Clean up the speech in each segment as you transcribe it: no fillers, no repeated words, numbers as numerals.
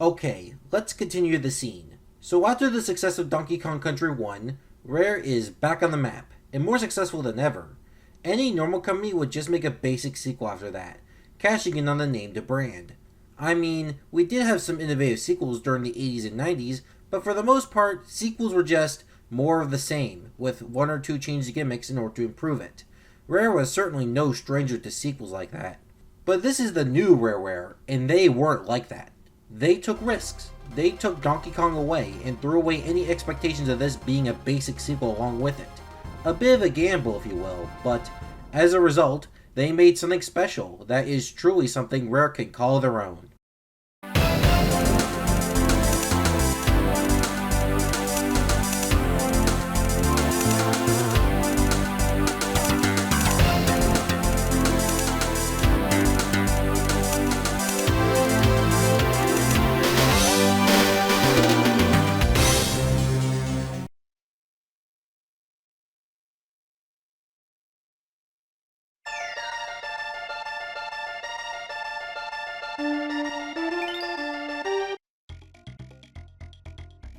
Okay, let's continue the scene. So after the success of Donkey Kong Country 1, Rare is back on the map, and more successful than ever. Any normal company would just make a basic sequel after that, cashing in on the name to brand. I mean, we did have some innovative sequels during the 80s and 90s, but for the most part, sequels were just more of the same, with one or two changed gimmicks in order to improve it. Rare was certainly no stranger to sequels like that. But this is the new Rareware, and they weren't like that. They took risks. They took Donkey Kong away and threw away any expectations of this being a basic sequel along with it. A bit of a gamble, if you will, but as a result, they made something special that is truly something Rare can call their own.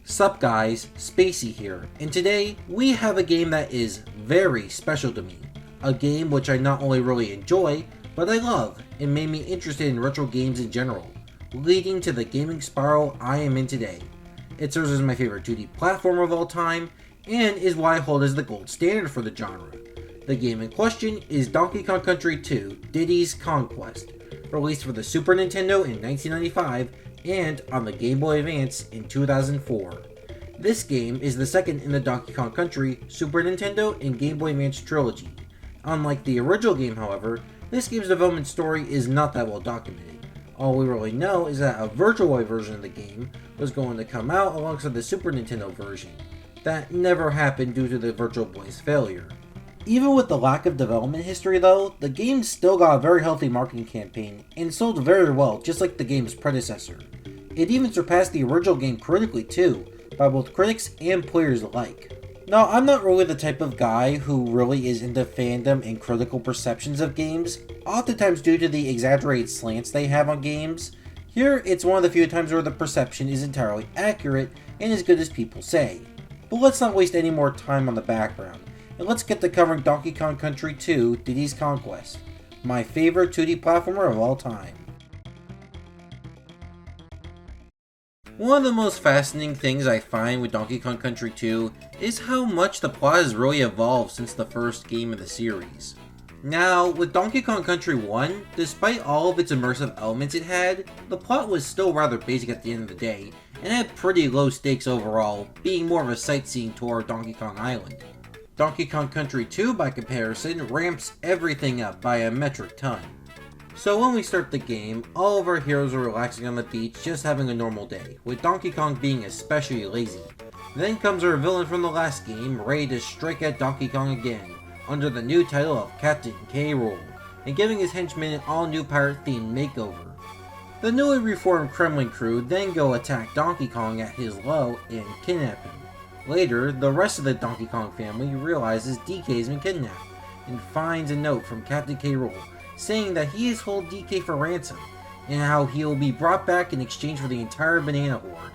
Sup guys, Spacey here, and today we have a game that is very special to me. A game which I not only really enjoy, but I love, and made me interested in retro games in general, leading to the gaming spiral I am in today. It serves as my favorite 2D platformer of all time, and is what I hold as the gold standard for the genre. The game in question is Donkey Kong Country 2 Diddy's Kong Quest, released for the Super Nintendo in 1995, and on the Game Boy Advance in 2004. This game is the second in the Donkey Kong Country, Super Nintendo, and Game Boy Advance trilogy. Unlike the original game, however, this game's development story is not that well documented. All we really know is that a Virtual Boy version of the game was going to come out alongside the Super Nintendo version. That never happened due to the Virtual Boy's failure. Even with the lack of development history though, the game still got a very healthy marketing campaign and sold very well, just like the game's predecessor. It even surpassed the original game critically too, by both critics and players alike. Now, I'm not really the type of guy who really is into fandom and critical perceptions of games, oftentimes due to the exaggerated slants they have on games. Here, it's one of the few times where the perception is entirely accurate and as good as people say. But let's not waste any more time on the background, and let's get to covering Donkey Kong Country 2 Diddy's Kong Quest, my favorite 2D platformer of all time. One of the most fascinating things I find with Donkey Kong Country 2 is how much the plot has really evolved since the first game of the series. Now, with Donkey Kong Country 1, despite all of its immersive elements it had, the plot was still rather basic at the end of the day, and had pretty low stakes overall, being more of a sightseeing tour of Donkey Kong Island. Donkey Kong Country 2, by comparison, ramps everything up by a metric ton. So when we start the game, all of our heroes are relaxing on the beach, just having a normal day, with Donkey Kong being especially lazy. Then comes our villain from the last game, ready to strike at Donkey Kong again, under the new title of Captain K. Rool, and giving his henchmen an all-new pirate-themed makeover. The newly reformed Kremlin crew then go attack Donkey Kong at his low and kidnap him. Later, the rest of the Donkey Kong family realizes DK has been kidnapped, and finds a note from Captain K. Rool, saying that he has held DK for ransom, and how he will be brought back in exchange for the entire banana horde.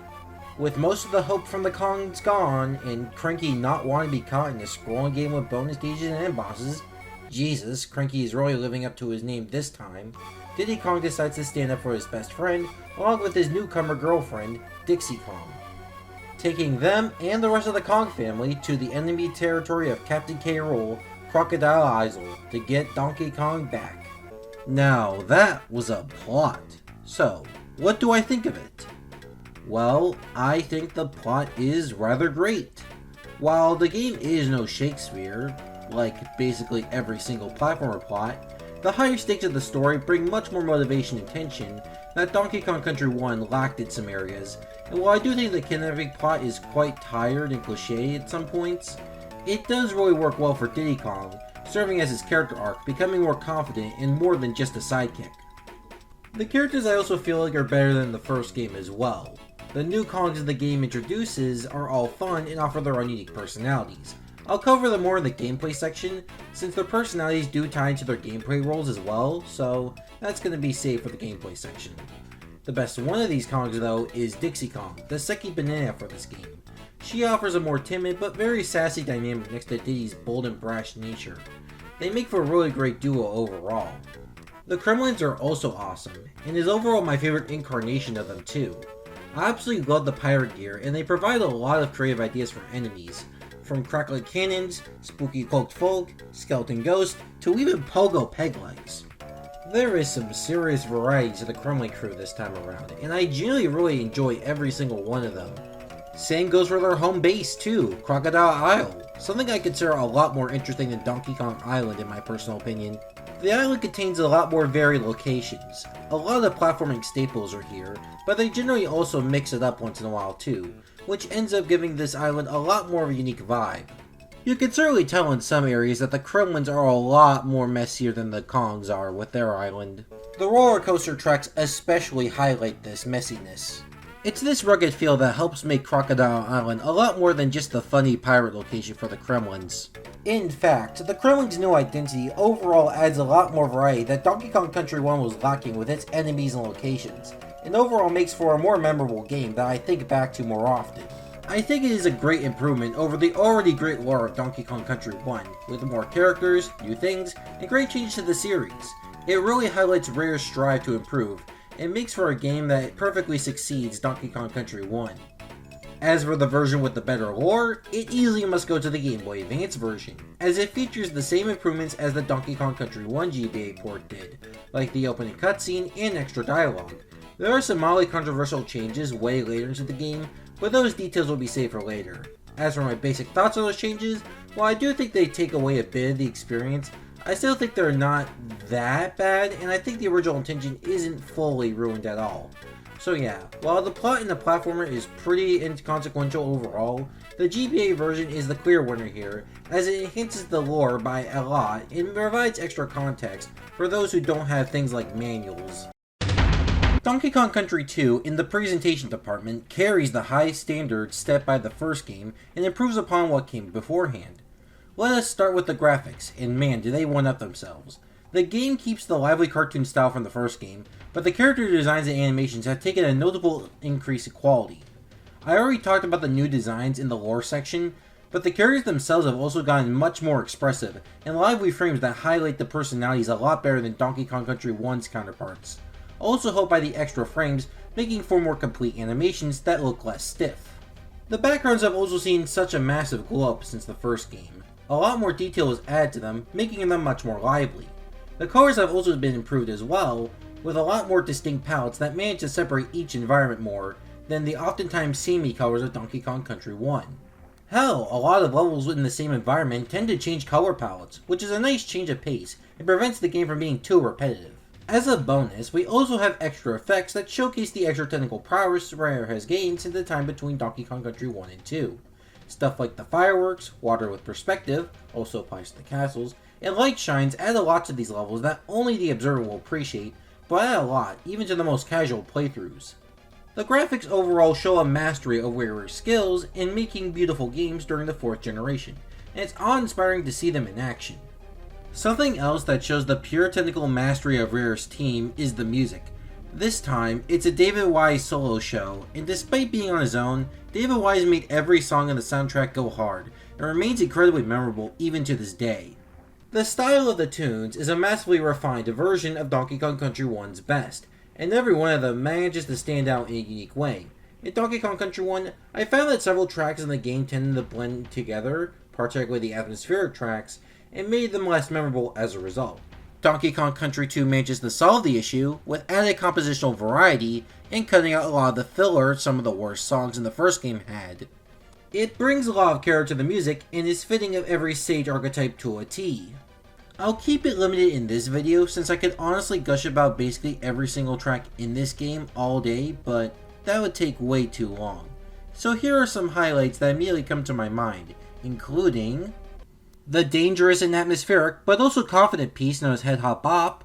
With most of the hope from the Kongs gone, and Cranky not wanting to be caught in a scrolling game with bonus stages and end bosses, Jesus, Cranky is really living up to his name this time, Diddy Kong decides to stand up for his best friend, along with his newcomer girlfriend, Dixie Kong, taking them and the rest of the Kong family to the enemy territory of Captain K. Rool, Crocodile Isle, to get Donkey Kong back. Now, that was a plot. So, what do I think of it? Well, I think the plot is rather great. While the game is no Shakespeare, like basically every single platformer plot, the higher stakes of the story bring much more motivation and tension that Donkey Kong Country 1 lacked in some areas, and while I do think the kidnapping plot is quite tired and cliche at some points, it does really work well for Diddy Kong, serving as his character arc, becoming more confident and more than just a sidekick. The characters I also feel like are better than the first game as well. The new Kongs the game introduces are all fun and offer their own unique personalities. I'll cover them more in the gameplay section, since their personalities do tie into their gameplay roles as well, so that's going to be saved for the gameplay section. The best one of these Kongs though is Dixie Kong, the second banana for this game. She offers a more timid but very sassy dynamic next to Diddy's bold and brash nature. They make for a really great duo overall. The Kremlins are also awesome, and is overall my favorite incarnation of them too. I absolutely love the pirate gear, and they provide a lot of creative ideas for enemies, from crackling cannons, spooky cloaked folk, skeleton ghosts, to even pogo peg legs. There is some serious variety to the Kremlin crew this time around, and I genuinely really enjoy every single one of them. Same goes for their home base too, Crocodile Isle, something I consider a lot more interesting than Donkey Kong Island in my personal opinion. The island contains a lot more varied locations. A lot of the platforming staples are here, but they generally also mix it up once in a while too, which ends up giving this island a lot more of a unique vibe. You can certainly tell in some areas that the Kremlins are a lot more messier than the Kongs are with their island. The roller coaster tracks especially highlight this messiness. It's this rugged feel that helps make Crocodile Island a lot more than just the funny pirate location for the Kremlins. In fact, the Kremlins' new identity overall adds a lot more variety that Donkey Kong Country 1 was lacking with its enemies and locations, and overall makes for a more memorable game that I think back to more often. I think it is a great improvement over the already great lore of Donkey Kong Country 1, with more characters, new things, and great changes to the series. It really highlights Rare's strive to improve, and makes for a game that perfectly succeeds Donkey Kong Country 1. As for the version with the better lore, it easily must go to the Game Boy Advance version, as it features the same improvements as the Donkey Kong Country 1 GBA port did, like the opening cutscene and extra dialogue. There are some mildly controversial changes way later into the game, but those details will be saved for later. As for my basic thoughts on those changes, while I do think they take away a bit of the experience, I still think they're not that bad, and I think the original intention isn't fully ruined at all. So yeah, while the plot in the platformer is pretty inconsequential overall, the GBA version is the clear winner here, as it enhances the lore by a lot and provides extra context for those who don't have things like manuals. Donkey Kong Country 2 in the presentation department carries the high standards set by the first game and improves upon what came beforehand. Let us start with the graphics, and man do they one-up themselves. The game keeps the lively cartoon style from the first game, but the character designs and animations have taken a notable increase in quality. I already talked about the new designs in the lore section, but the characters themselves have also gotten much more expressive, and lively frames that highlight the personalities a lot better than Donkey Kong Country 1's counterparts. Also helped by the extra frames, making for more complete animations that look less stiff. The backgrounds have also seen such a massive glow up since the first game. A lot more detail is added to them, making them much more lively. The colors have also been improved as well, with a lot more distinct palettes that manage to separate each environment more than the oftentimes samey colors of Donkey Kong Country 1. Hell, a lot of levels in the same environment tend to change color palettes, which is a nice change of pace and prevents the game from being too repetitive. As a bonus, we also have extra effects that showcase the extra technical prowess Rare has gained since the time between Donkey Kong Country 1 and 2. Stuff like the fireworks, water with perspective, also applies to the castles, and light shines add a lot to these levels that only the observer will appreciate, but add a lot, even to the most casual playthroughs. The graphics overall show a mastery of Rare's skills in making beautiful games during the 4th generation, and it's awe-inspiring to see them in action. Something else that shows the pure technical mastery of Rare's team is the music. This time, it's a David Wise solo show, and despite being on his own, David Wise made every song on the soundtrack go hard, and remains incredibly memorable even to this day. The style of the tunes is a massively refined version of Donkey Kong Country 1's best, and every one of them manages to stand out in a unique way. In Donkey Kong Country 1, I found that several tracks in the game tended to blend together, particularly the atmospheric tracks, and made them less memorable as a result. Donkey Kong Country 2 manages to solve the issue with added compositional variety and cutting out a lot of the filler some of the worst songs in the first game had. It brings a lot of character to the music and is fitting of every stage archetype to a T. I'll keep it limited in this video since I could honestly gush about basically every single track in this game all day, but that would take way too long. So here are some highlights that immediately come to my mind, including the dangerous and atmospheric, but also confident piece known as Head Hop Bop,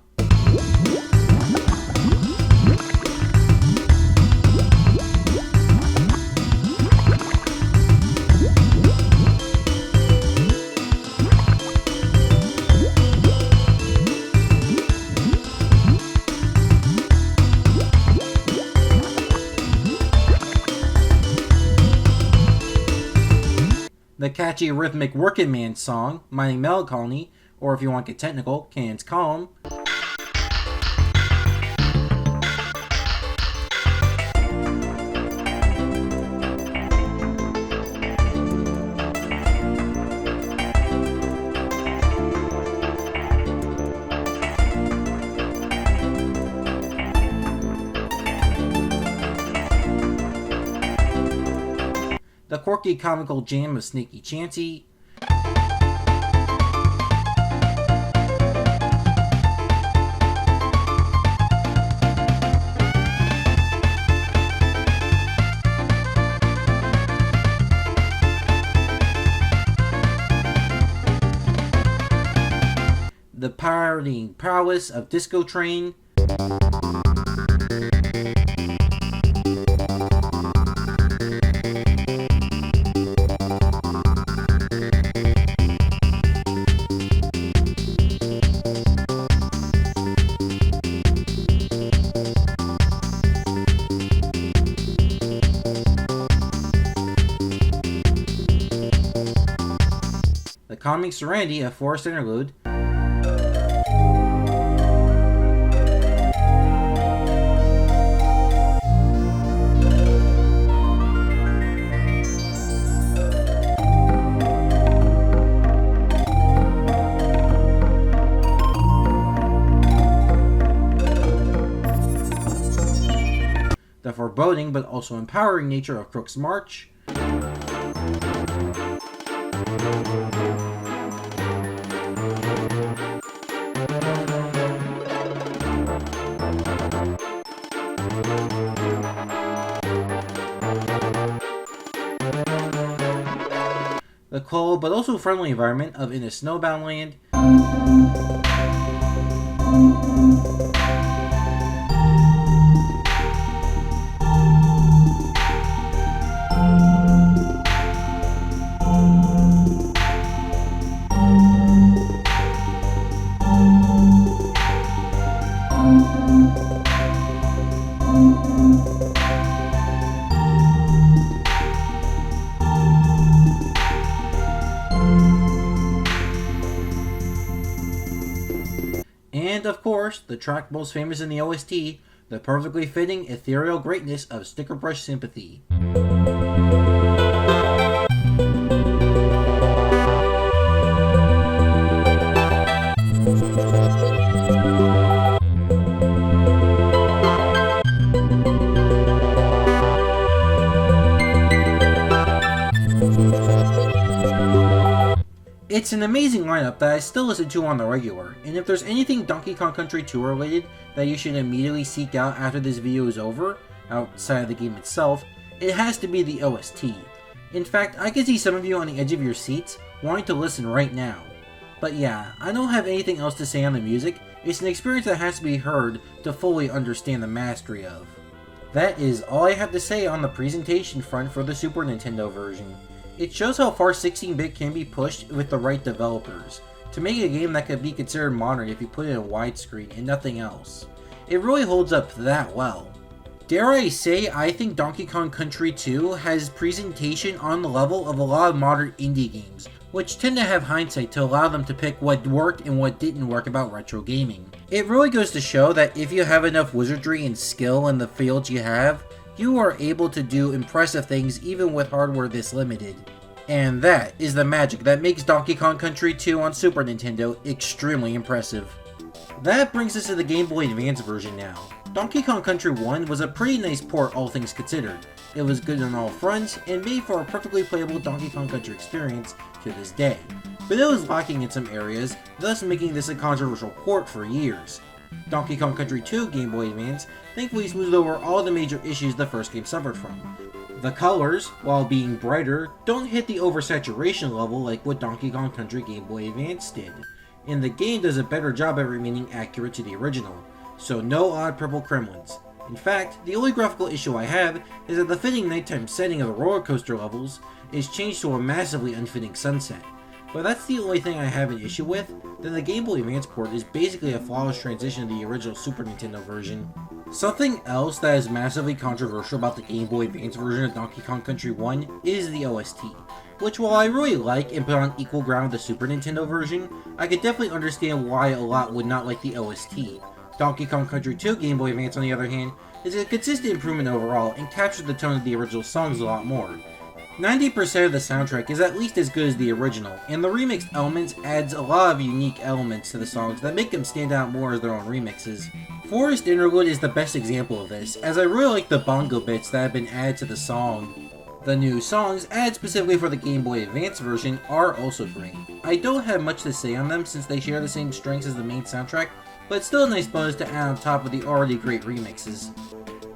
the catchy rhythmic Workin' Man song, Mining Metal Colony, or if you want to get technical, Cannon's Calm. The quirky comical jam of Snaky Chancy. The partying prowess of Disco Train. The calming serenity of Forest Interlude. The foreboding but also empowering nature of Crook's March. The cold but also friendly environment of In a Snowbound Land. And of course, the track most famous in the OST, the perfectly fitting ethereal greatness of Sticker Brush Sympathy. It's an amazing lineup that I still listen to on the regular, and if there's anything Donkey Kong Country 2 related that you should immediately seek out after this video is over, outside of the game itself, it has to be the OST. In fact, I can see some of you on the edge of your seats wanting to listen right now. But yeah, I don't have anything else to say on the music, it's an experience that has to be heard to fully understand the mastery of. That is all I have to say on the presentation front for the Super Nintendo version. It shows how far 16-bit can be pushed with the right developers, to make a game that could be considered modern if you put it in widescreen and nothing else. It really holds up that well. Dare I say, I think Donkey Kong Country 2 has presentation on the level of a lot of modern indie games, which tend to have hindsight to allow them to pick what worked and what didn't work about retro gaming. It really goes to show that if you have enough wizardry and skill in the fields you have, you are able to do impressive things even with hardware this limited. And that is the magic that makes Donkey Kong Country 2 on Super Nintendo extremely impressive. That brings us to the Game Boy Advance version now. Donkey Kong Country 1 was a pretty nice port all things considered. It was good on all fronts, and made for a perfectly playable Donkey Kong Country experience to this day. But it was lacking in some areas, thus making this a controversial port for years. Donkey Kong Country 2 Game Boy Advance thankfully smoothed over all the major issues the first game suffered from. The colors, while being brighter, don't hit the oversaturation level like what Donkey Kong Country Game Boy Advance did, and the game does a better job at remaining accurate to the original, so no odd purple Kremlins. In fact, the only graphical issue I have is that the fitting nighttime setting of the roller coaster levels is changed to a massively unfitting sunset. But that's the only thing I have an issue with, then the Game Boy Advance port is basically a flawless transition to the original Super Nintendo version. Something else that is massively controversial about the Game Boy Advance version of Donkey Kong Country 1 is the OST. which while I really like and put on equal ground with the Super Nintendo version, I could definitely understand why a lot would not like the OST. Donkey Kong Country 2 Game Boy Advance, on the other hand, is a consistent improvement overall and captures the tone of the original songs a lot more. 90% of the soundtrack is at least as good as the original, and the remixed elements adds a lot of unique elements to the songs that make them stand out more as their own remixes. Forest Interlude is the best example of this, as I really like the bongo bits that have been added to the song. The new songs, added specifically for the Game Boy Advance version, are also great. I don't have much to say on them since they share the same strengths as the main soundtrack, but it's still a nice bonus to add on top of the already great remixes.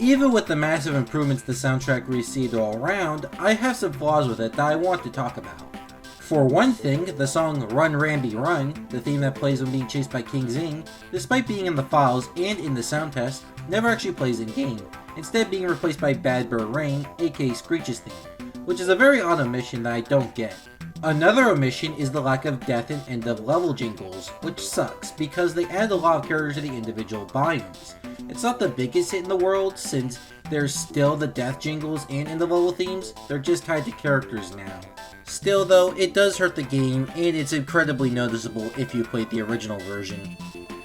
Even with the massive improvements the soundtrack received all around, I have some flaws with it that I want to talk about. For one thing, the song Run Rambi Run, the theme that plays when being chased by King Zing, despite being in the files and in the sound test, never actually plays in-game, instead being replaced by Bad Bird Rain, aka Screech's theme, which is a very odd omission that I don't get. Another omission is the lack of death and end of level jingles, which sucks because they add a lot of characters to the individual biomes. It's not the biggest hit in the world since there's still the death jingles and end of level themes, they're just tied to characters now. Still though, it does hurt the game and it's incredibly noticeable if you played the original version.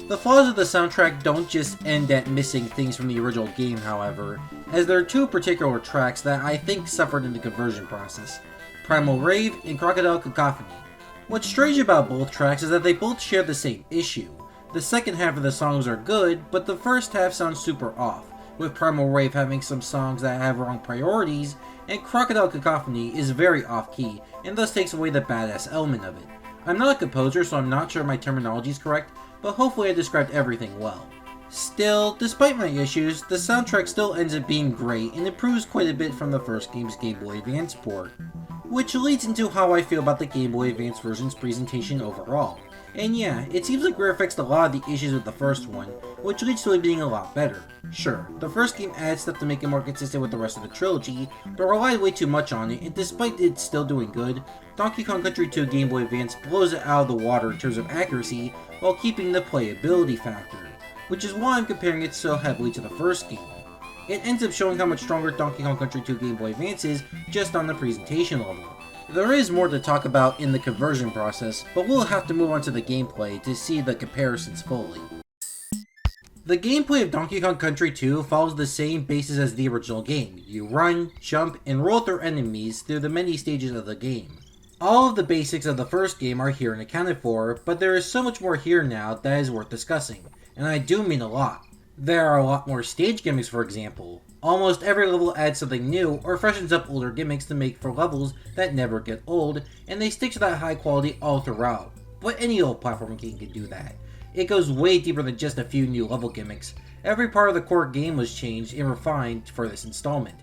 The flaws of the soundtrack don't just end at missing things from the original game, however, as there are two particular tracks that I think suffered in the conversion process: Primal Rave and Crocodile Cacophony. What's strange about both tracks is that they both share the same issue. The second half of the songs are good, but the first half sounds super off, with Primal Rave having some songs that have wrong priorities, and Crocodile Cacophony is very off-key, and thus takes away the badass element of it. I'm not a composer, so I'm not sure my terminology is correct, but hopefully I described everything well. Still, despite my issues, the soundtrack still ends up being great and improves quite a bit from the first game's Game Boy Advance port. Which leads into how I feel about the Game Boy Advance version's presentation overall. And yeah, it seems like Rare fixed a lot of the issues with the first one, which leads to it being a lot better. Sure, the first game added stuff to make it more consistent with the rest of the trilogy, but relied way too much on it, and despite it still doing good, Donkey Kong Country 2 Game Boy Advance blows it out of the water in terms of accuracy while keeping the playability factor, which is why I'm comparing it so heavily to the first game. It ends up showing how much stronger Donkey Kong Country 2 Game Boy Advance is just on the presentation level. There is more to talk about in the conversion process, but we'll have to move on to the gameplay to see the comparisons fully. The gameplay of Donkey Kong Country 2 follows the same basis as the original game. You run, jump, and roll through enemies through the many stages of the game. All of the basics of the first game are here and accounted for, but there is so much more here now that is worth discussing, and I do mean a lot. There are a lot more stage gimmicks, for example. Almost every level adds something new or freshens up older gimmicks to make for levels that never get old, and they stick to that high quality all throughout. But any old platforming game can do that. It goes way deeper than just a few new level gimmicks. Every part of the core game was changed and refined for this installment.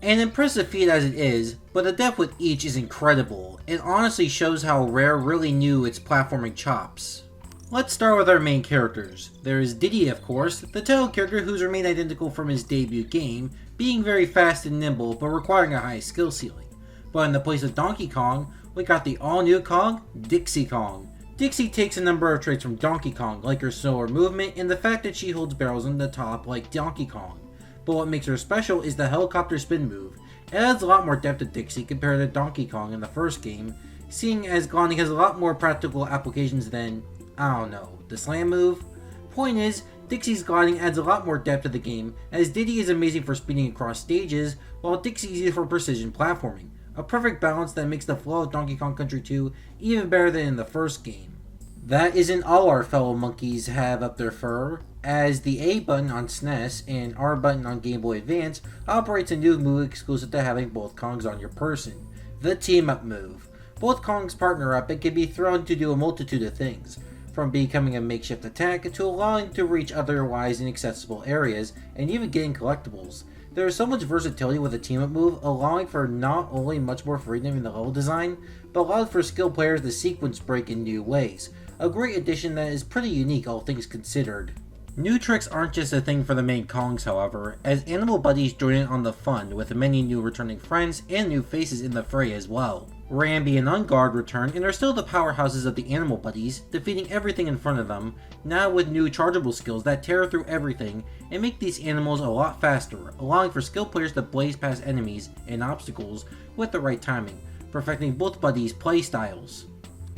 An impressive feat as it is, but the depth with each is incredible, and honestly shows how Rare really knew its platforming chops. Let's start with our main characters. There is Diddy, of course, the title character who's remained identical from his debut game, being very fast and nimble but requiring a high skill ceiling. But in the place of Donkey Kong, we got the all-new Kong, Dixie Kong. Dixie takes a number of traits from Donkey Kong, like her slower movement and the fact that she holds barrels on the top like Donkey Kong. But what makes her special is the helicopter spin move. It adds a lot more depth to Dixie compared to Donkey Kong in the first game, seeing as gliding has a lot more practical applications than, I don't know, the slam move? Point is, Dixie's gliding adds a lot more depth to the game, as Diddy is amazing for speeding across stages, while Dixie is easy for precision platforming. A perfect balance that makes the flow of Donkey Kong Country 2 even better than in the first game. That isn't all our fellow monkeys have up their fur, as the A button on SNES and R button on Game Boy Advance operates a new move exclusive to having both Kongs on your person, the Team Up move. Both Kongs partner up and can be thrown to do a multitude of things, from becoming a makeshift attack to allowing to reach otherwise inaccessible areas and even getting collectibles. There is so much versatility with the Team Up move, allowing for not only much more freedom in the level design, but allowed for skilled players to sequence break in new ways. A great addition that is pretty unique, all things considered. New tricks aren't just a thing for the main Kongs, however, as animal buddies join in on the fun with many new returning friends and new faces in the fray as well. Rambi and Unguard return and are still the powerhouses of the animal buddies, defeating everything in front of them, now with new chargeable skills that tear through everything and make these animals a lot faster, allowing for skilled players to blaze past enemies and obstacles with the right timing. perfecting both buddies' playstyles.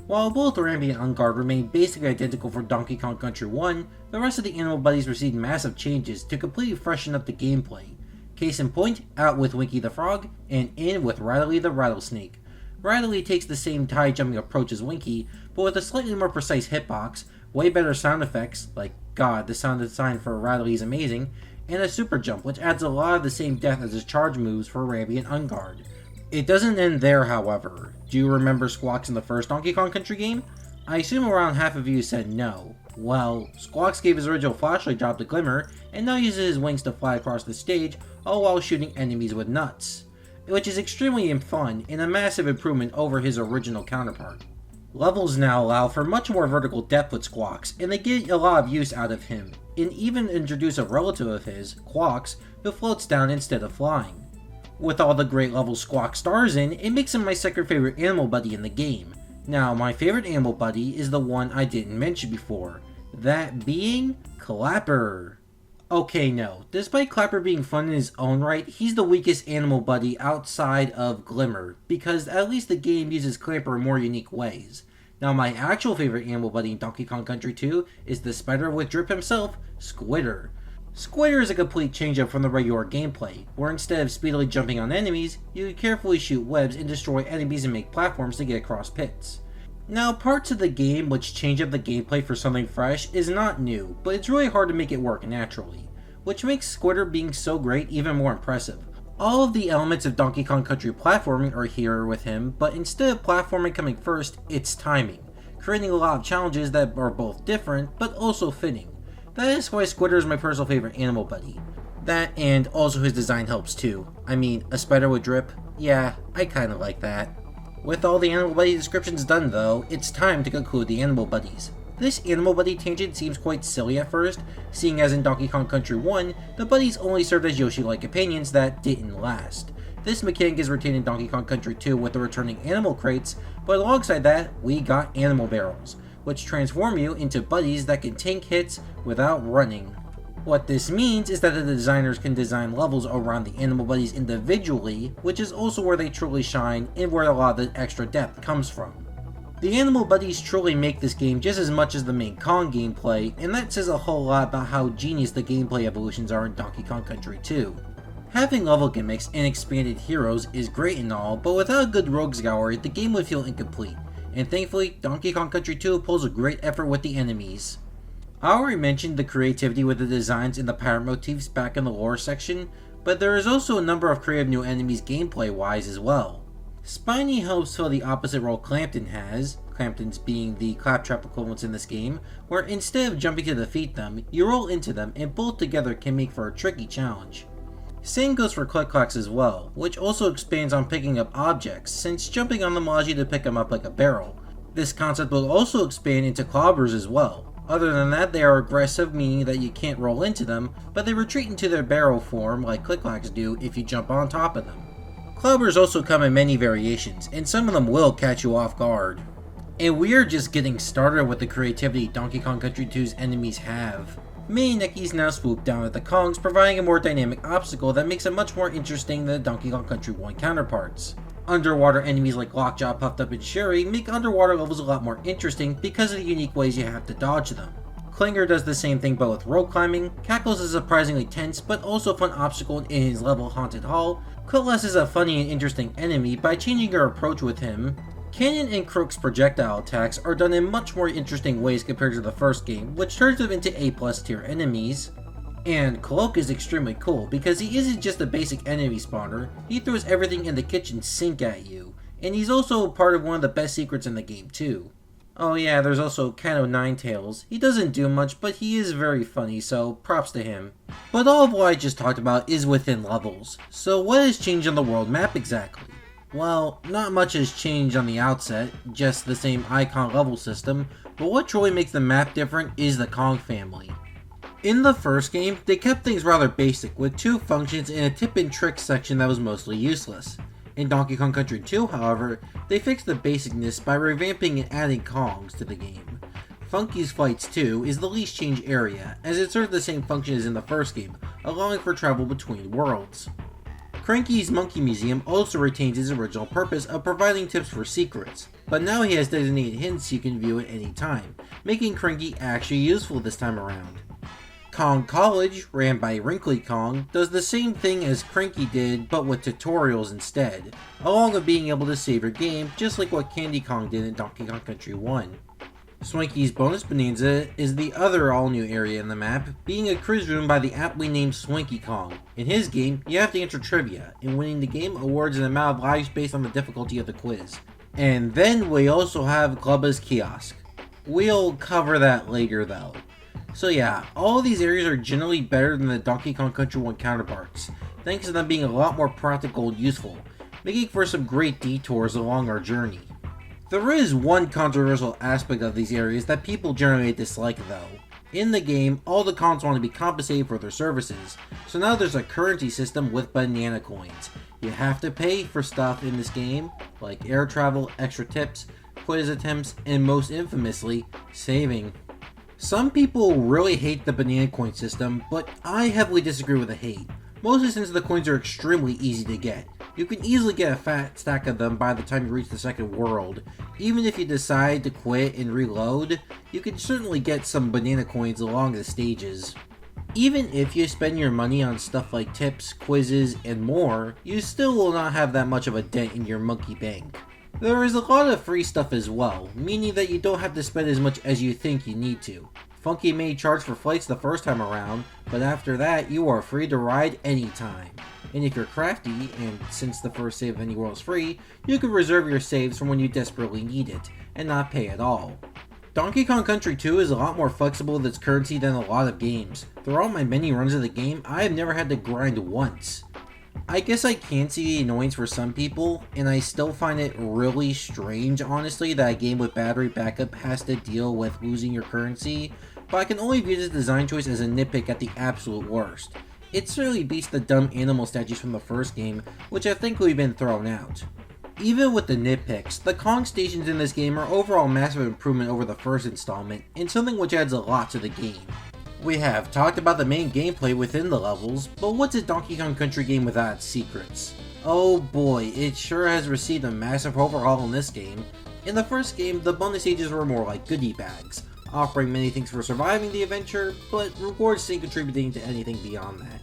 While both Rambi and Unguard remain basically identical for Donkey Kong Country 1, the rest of the animal buddies received massive changes to completely freshen up the gameplay. Case in point, out with Winky the Frog, and in with Rattly the Rattlesnake. Rattly takes the same tie jumping approach as Winky, but with a slightly more precise hitbox, way better sound effects, like god, the sound design for Rattly is amazing, and a super jump, which adds a lot of the same depth as his charge moves for Rambi and Unguard. It doesn't end there, however. Do you remember Squawks in the first Donkey Kong Country game? I assume around half of you said no. Well, Squawks gave his original flashlight job to Glimmer, and now uses his wings to fly across the stage, all while shooting enemies with nuts, which is extremely fun and a massive improvement over his original counterpart. Levels now allow for much more vertical depth with Squawks, and they get a lot of use out of him, and even introduce a relative of his, Quawks, who floats down instead of flying. With all the great levels Squawk stars in, it makes him my second favorite animal buddy in the game. Now, my favorite animal buddy is the one I didn't mention before, that being Clapper. Okay, no, despite Clapper being fun in his own right, he's the weakest animal buddy outside of Glimmer, because at least the game uses Clapper in more unique ways. Now, my actual favorite animal buddy in Donkey Kong Country 2 is the spider with drip himself, Squitter. Squitter is a complete change-up from the regular gameplay, where instead of speedily jumping on enemies, you can carefully shoot webs and destroy enemies and make platforms to get across pits. Now, parts of the game which change up the gameplay for something fresh is not new, but it's really hard to make it work naturally, which makes Squitter being so great even more impressive. All of the elements of Donkey Kong Country platforming are here with him, but instead of platforming coming first, it's timing, creating a lot of challenges that are both different, but also fitting. That is why Squitter is my personal favorite animal buddy. That and also his design helps too. I mean, a spider with drip? Yeah, I kinda like that. With all the animal buddy descriptions done though, it's time to conclude the animal buddies. This animal buddy tangent seems quite silly at first, seeing as in Donkey Kong Country 1, the buddies only served as Yoshi-like companions that didn't last. This mechanic is retained in Donkey Kong Country 2 with the returning animal crates, but alongside that, we got animal barrels, which transform you into buddies that can tank hits without running. What this means is that the designers can design levels around the animal buddies individually, which is also where they truly shine and where a lot of the extra depth comes from. The animal buddies truly make this game just as much as the main Kong gameplay, and that says a whole lot about how genius the gameplay evolutions are in Donkey Kong Country 2. Having level gimmicks and expanded heroes is great and all, but without a good rogues gallery, the game would feel incomplete. And thankfully, Donkey Kong Country 2 pulls a great effort with the enemies. I already mentioned the creativity with the designs and the pirate motifs back in the lore section, but there is also a number of creative new enemies gameplay-wise as well. Spiny helps fill the opposite role Clampton has, Clampton's being the claptrap equivalents in this game, where instead of jumping to defeat them, you roll into them and both together can make for a tricky challenge. Same goes for Click Clacks as well, which also expands on picking up objects, since jumping on them allows you to pick them up like a barrel. This concept will also expand into Clobbers as well. Other than that, they are aggressive, meaning that you can't roll into them, but they retreat into their barrel form like Click Clacks do if you jump on top of them. Clobbers also come in many variations, and some of them will catch you off guard. And we are just getting started with the creativity Donkey Kong Country 2's enemies have. Mini Neckies now swoop down at the Kongs, providing a more dynamic obstacle that makes it much more interesting than the Donkey Kong Country 1 counterparts. Underwater enemies like Lockjaw, Puffed Up, and Sherry make underwater levels a lot more interesting because of the unique ways you have to dodge them. Klinger does the same thing but with rope climbing, Cackles is a surprisingly tense but also fun obstacle in his level Haunted Hall, Cutlass is a funny and interesting enemy by changing your approach with him, Canyon and Crook's projectile attacks are done in much more interesting ways compared to the first game, which turns them into A+ tier enemies. And Cloak is extremely cool because he isn't just a basic enemy spawner, he throws everything in the kitchen sink at you, and he's also part of one of the best secrets in the game too. Oh yeah, there's also Kano Ninetails. He doesn't do much, but he is very funny, so props to him. But all of what I just talked about is within levels, so what has changed on the world map exactly? Well, not much has changed on the outset, just the same icon level system, but what truly makes the map different is the Kong family. In the first game, they kept things rather basic, with 2 functions and a tip and trick section that was mostly useless. In Donkey Kong Country 2, however, they fixed the basicness by revamping and adding Kongs to the game. Funky's Flights 2 is the least changed area, as it served the same function as in the first game, allowing for travel between worlds. Cranky's Monkey Museum also retains its original purpose of providing tips for secrets, but now he has designated hints you can view at any time, making Cranky actually useful this time around. Kong College, ran by Wrinkly Kong, does the same thing as Cranky did, but with tutorials instead, along with being able to save your game, just like what Candy Kong did in Donkey Kong Country 1. Swanky's Bonus Bonanza is the other all-new area in the map, being a quiz room by the aptly named Swanky Kong. In his game, you have to answer trivia, and winning the game awards an amount of lives based on the difficulty of the quiz. And then we also have Glubba's Kiosk. We'll cover that later though. So yeah, all of these areas are generally better than the Donkey Kong Country 1 counterparts, thanks to them being a lot more practical and useful, making for some great detours along our journey. There is one controversial aspect of these areas that people generally dislike though. In the game, all the Kongs want to be compensated for their services, so now there's a currency system with banana coins. You have to pay for stuff in this game, like air travel, extra tips, quiz attempts, and most infamously, saving. Some people really hate the banana coin system, but I heavily disagree with the hate, mostly since the coins are extremely easy to get. You can easily get a fat stack of them by the time you reach the second world. Even if you decide to quit and reload, you can certainly get some banana coins along the stages. Even if you spend your money on stuff like tips, quizzes, and more, you still will not have that much of a dent in your monkey bank. There is a lot of free stuff as well, meaning that you don't have to spend as much as you think you need to. Funky may charge for flights the first time around, but after that you are free to ride anytime. And if you're crafty, and since the first save of any world is free, you can reserve your saves for when you desperately need it, and not pay at all. Donkey Kong Country 2 is a lot more flexible with its currency than a lot of games. Throughout my many runs of the game, I have never had to grind once. I guess I can see the annoyance for some people, and I still find it really strange honestly that a game with battery backup has to deal with losing your currency, but I can only view this design choice as a nitpick at the absolute worst. It certainly beats the dumb animal statues from the first game, which have thankfully been thrown out. Even with the nitpicks, the Kong stations in this game are overall a massive improvement over the first installment, and something which adds a lot to the game. We have talked about the main gameplay within the levels, but what's a Donkey Kong Country game without its secrets? Oh boy, it sure has received a massive overhaul in this game. In the first game, the bonus stages were more like goodie bags, offering many things for surviving the adventure, but rewards didn't contributing to anything beyond that.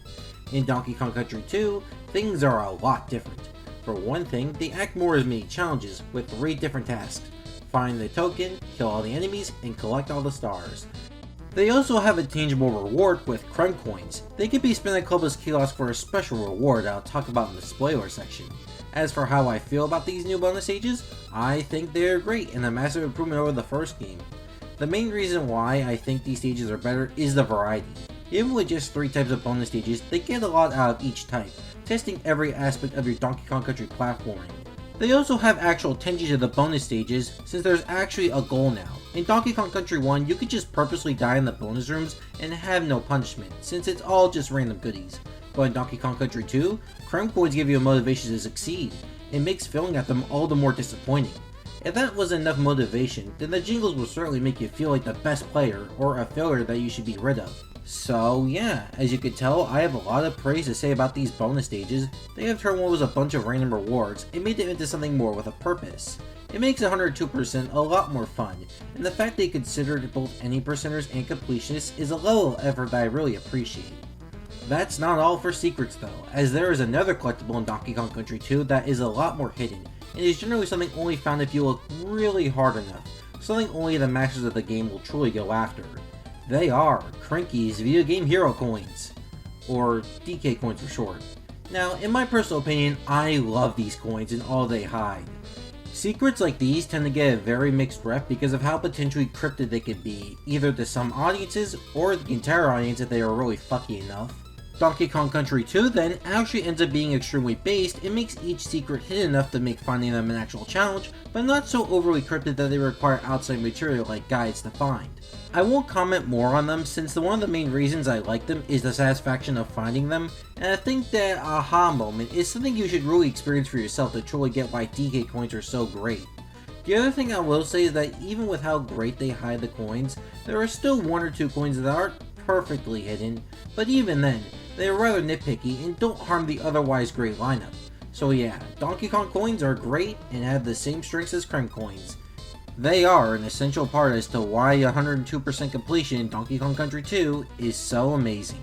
In Donkey Kong Country 2, things are a lot different. For one thing, they act more as mini challenges, with 3 different tasks. Find the token, kill all the enemies, and collect all the stars. They also have a tangible reward with Crumb Coins. They can be spent at Clubba's Kiosk for a special reward I'll talk about in the spoiler section. As for how I feel about these new bonus stages, I think they are great and a massive improvement over the first game. The main reason why I think these stages are better is the variety. Even with just 3 types of bonus stages, they get a lot out of each type, testing every aspect of your Donkey Kong Country platforming. They also have actual tension to the bonus stages, since there's actually a goal now. In Donkey Kong Country 1, you could just purposely die in the bonus rooms and have no punishment, since it's all just random goodies. But in Donkey Kong Country 2, Crumb Coins give you a motivation to succeed. It makes failing at them all the more disappointing. If that was enough motivation, then the jingles will certainly make you feel like the best player, or a failure that you should be rid of. So yeah, as you can tell, I have a lot of praise to say about these bonus stages. They have turned what was a bunch of random rewards and made them into something more with a purpose. It makes 102% a lot more fun, and the fact they considered both any percenters and completionists is a level of effort that I really appreciate. That's not all for secrets though, as there is another collectible in Donkey Kong Country 2 that is a lot more hidden, and is generally something only found if you look really hard enough, something only the masters of the game will truly go after. They are Cranky's Video Game Hero Coins, or DK Coins for short. Now, in my personal opinion, I love these coins and all they hide. Secrets like these tend to get a very mixed rep because of how potentially cryptid they could be, either to some audiences or the entire audience if they are really fucky enough. Donkey Kong Country 2 then actually ends up being extremely based and makes each secret hidden enough to make finding them an actual challenge, but not so overly cryptid that they require outside material like guides to find. I won't comment more on them since one of the main reasons I like them is the satisfaction of finding them, and I think that aha moment is something you should really experience for yourself to truly get why DK coins are so great. The other thing I will say is that even with how great they hide the coins, there are still 1 or 2 coins that aren't perfectly hidden, but even then, they are rather nitpicky and don't harm the otherwise great lineup. So yeah, Donkey Kong coins are great and have the same strengths as Krem coins. They are an essential part as to why 102% completion in Donkey Kong Country 2 is so amazing.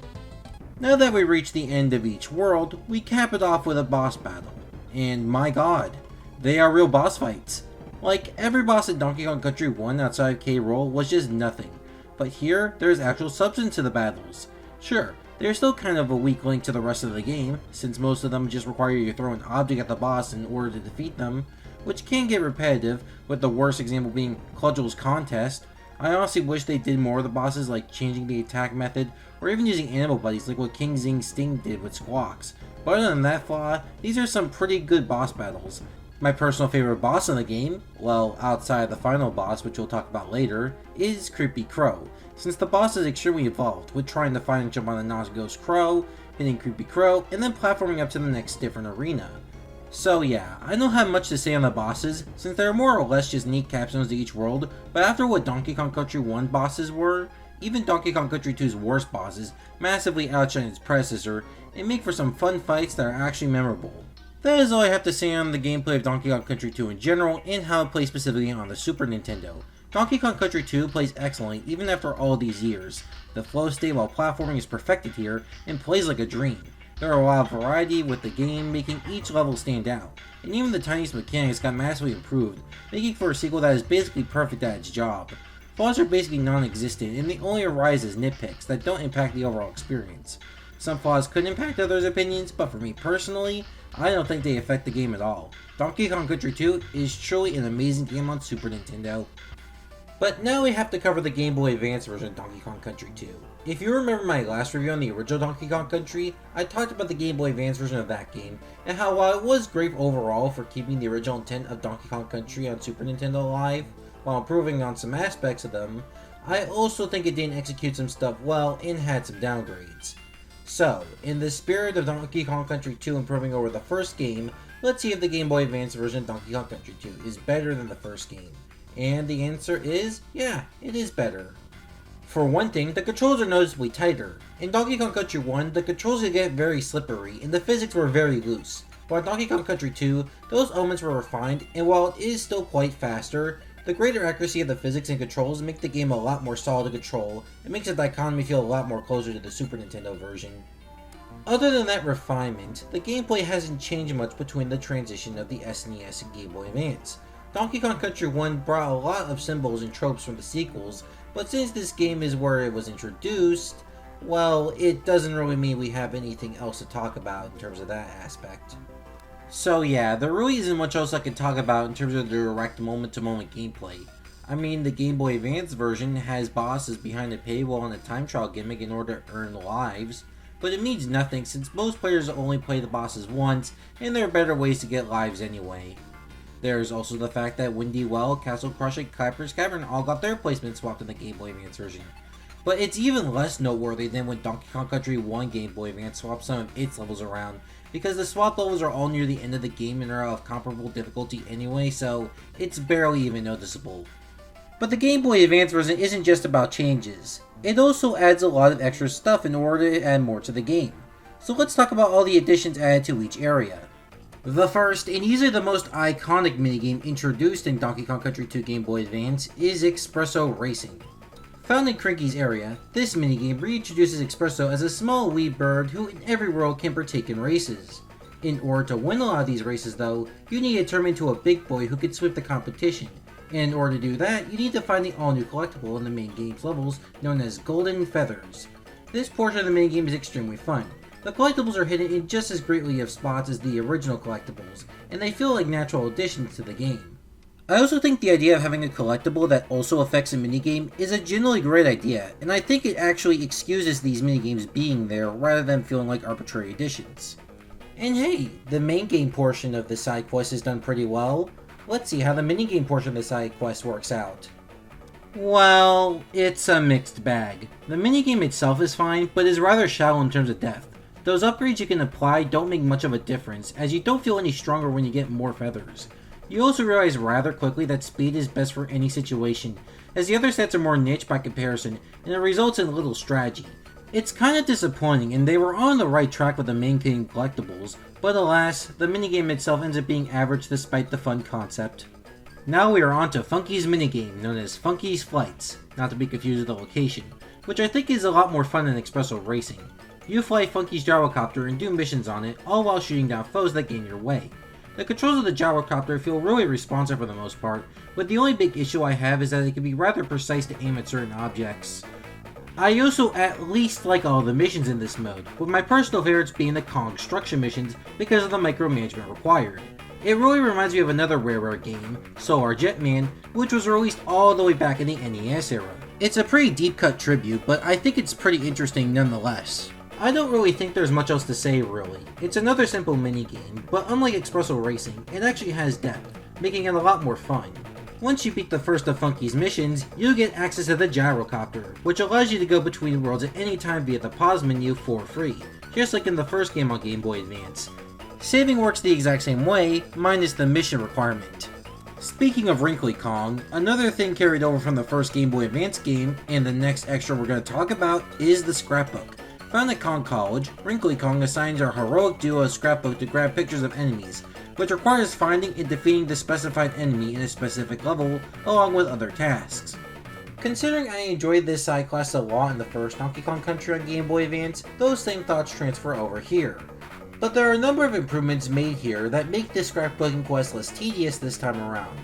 Now that we reach the end of each world, we cap it off with a boss battle. And my god, they are real boss fights. Like, every boss in Donkey Kong Country 1 outside of K. Rool was just nothing. But here, there's actual substance to the battles. Sure, they're still kind of a weak link to the rest of the game, since most of them just require you to throw an object at the boss in order to defeat them, which can get repetitive, with the worst example being Cludgel's Contest. I honestly wish they did more of the bosses, like changing the attack method, or even using animal buddies like what King Zing's Sting did with Squawks. But other than that flaw, these are some pretty good boss battles. My personal favorite boss in the game, well, outside of the final boss, which we'll talk about later, is Creepy Crow, since the boss is extremely evolved, with trying to find and jump on the Nos-Ghost Crow, hitting Creepy Crow, and then platforming up to the next different arena. So yeah, I don't have much to say on the bosses, since they're more or less just neat capstones to each world, but after what Donkey Kong Country 1 bosses were, even Donkey Kong Country 2's worst bosses massively outshine its predecessor, and make for some fun fights that are actually memorable. That is all I have to say on the gameplay of Donkey Kong Country 2 in general, and how it plays specifically on the Super Nintendo. Donkey Kong Country 2 plays excellently even after all these years. The flow state while platforming is perfected here, and plays like a dream. There are a lot of variety with the game, making each level stand out, and even the tiniest mechanics got massively improved, making for a sequel that is basically perfect at its job. Flaws are basically non-existent, and they only arise as nitpicks that don't impact the overall experience. Some flaws could impact others' opinions, but for me personally, I don't think they affect the game at all. Donkey Kong Country 2 is truly an amazing game on Super Nintendo. But now we have to cover the Game Boy Advance version of Donkey Kong Country 2. If you remember my last review on the original Donkey Kong Country, I talked about the Game Boy Advance version of that game, and how while it was great overall for keeping the original intent of Donkey Kong Country on Super Nintendo alive, while improving on some aspects of them, I also think it didn't execute some stuff well and had some downgrades. So, in the spirit of Donkey Kong Country 2 improving over the first game, let's see if the Game Boy Advance version of Donkey Kong Country 2 is better than the first game. And the answer is, yeah, it is better. For one thing, the controls are noticeably tighter. In Donkey Kong Country 1, the controls could get very slippery, and the physics were very loose. While in Donkey Kong Country 2, those elements were refined, and while it is still quite faster, the greater accuracy of the physics and controls make the game a lot more solid to control, and makes the dichotomy feel a lot more closer to the Super Nintendo version. Other than that refinement, the gameplay hasn't changed much between the transition of the SNES and Game Boy Advance. Donkey Kong Country 1 brought a lot of symbols and tropes from the sequels, but since this game is where it was introduced, well, it doesn't really mean we have anything else to talk about in terms of that aspect. So yeah, there really isn't much else I can talk about in terms of the direct moment-to-moment gameplay. I mean, the Game Boy Advance version has bosses behind a paywall and a time trial gimmick in order to earn lives, but it means nothing since most players only play the bosses once, and there are better ways to get lives anyway. There's also the fact that Windy Well, Castle Crush, and Clapper's Cavern all got their placement swapped in the Game Boy Advance version. But it's even less noteworthy than when Donkey Kong Country 1 Game Boy Advance swapped some of its levels around, because the swap levels are all near the end of the game and are of comparable difficulty anyway, so it's barely even noticeable. But the Game Boy Advance version isn't just about changes. It also adds a lot of extra stuff in order to add more to the game. So let's talk about all the additions added to each area. The first, and easily the most iconic minigame introduced in Donkey Kong Country 2 Game Boy Advance, is Espresso Racing. Found in Crinky's area, this minigame reintroduces Espresso as a small wee bird who in every world can partake in races. In order to win a lot of these races though, you need to turn into a big boy who can sweep the competition. And in order to do that, you need to find the all-new collectible in the main game's levels, known as Golden Feathers. This portion of the minigame is extremely fun. The collectibles are hidden in just as greatly of spots as the original collectibles, and they feel like natural additions to the game. I also think the idea of having a collectible that also affects a minigame is a generally great idea, and I think it actually excuses these minigames being there rather than feeling like arbitrary additions. And hey, the main game portion of the side quest is done pretty well. Let's see how the minigame portion of the side quest works out. Well, it's a mixed bag. The minigame itself is fine, but is rather shallow in terms of depth. Those upgrades you can apply don't make much of a difference, as you don't feel any stronger when you get more feathers. You also realize rather quickly that speed is best for any situation, as the other sets are more niche by comparison, and it results in little strategy. It's kind of disappointing, and they were on the right track with the main game collectibles, but alas, the minigame itself ends up being average despite the fun concept. Now we are on to Funky's minigame, known as Funky's Flights, not to be confused with the location, which I think is a lot more fun than Espresso Racing. You fly Funky's gyrocopter and do missions on it, all while shooting down foes that get in your way. The controls of the gyrocopter feel really responsive for the most part, but the only big issue I have is that it can be rather precise to aim at certain objects. I also at least like all the missions in this mode, with my personal favorites being the construction missions because of the micromanagement required. It really reminds me of another rare game, Solar Jetman, which was released all the way back in the NES era. It's a pretty deep cut tribute, but I think it's pretty interesting nonetheless. I don't really think there's much else to say really. It's another simple minigame, but unlike Espresso Racing, it actually has depth, making it a lot more fun. Once you beat the first of Funky's missions, you get access to the gyrocopter, which allows you to go between worlds at any time via the pause menu for free, just like in the first game on Game Boy Advance. Saving works the exact same way, minus the mission requirement. Speaking of Wrinkly Kong, another thing carried over from the first Game Boy Advance game, and the next extra we're going to talk about, is the scrapbook. Found at Kong College, Wrinkly Kong assigns our heroic duo a scrapbook to grab pictures of enemies, which requires finding and defeating the specified enemy in a specific level, along with other tasks. Considering I enjoyed this side quest a lot in the first Donkey Kong Country on Game Boy Advance, those same thoughts transfer over here. But there are a number of improvements made here that make this scrapbooking quest less tedious this time around.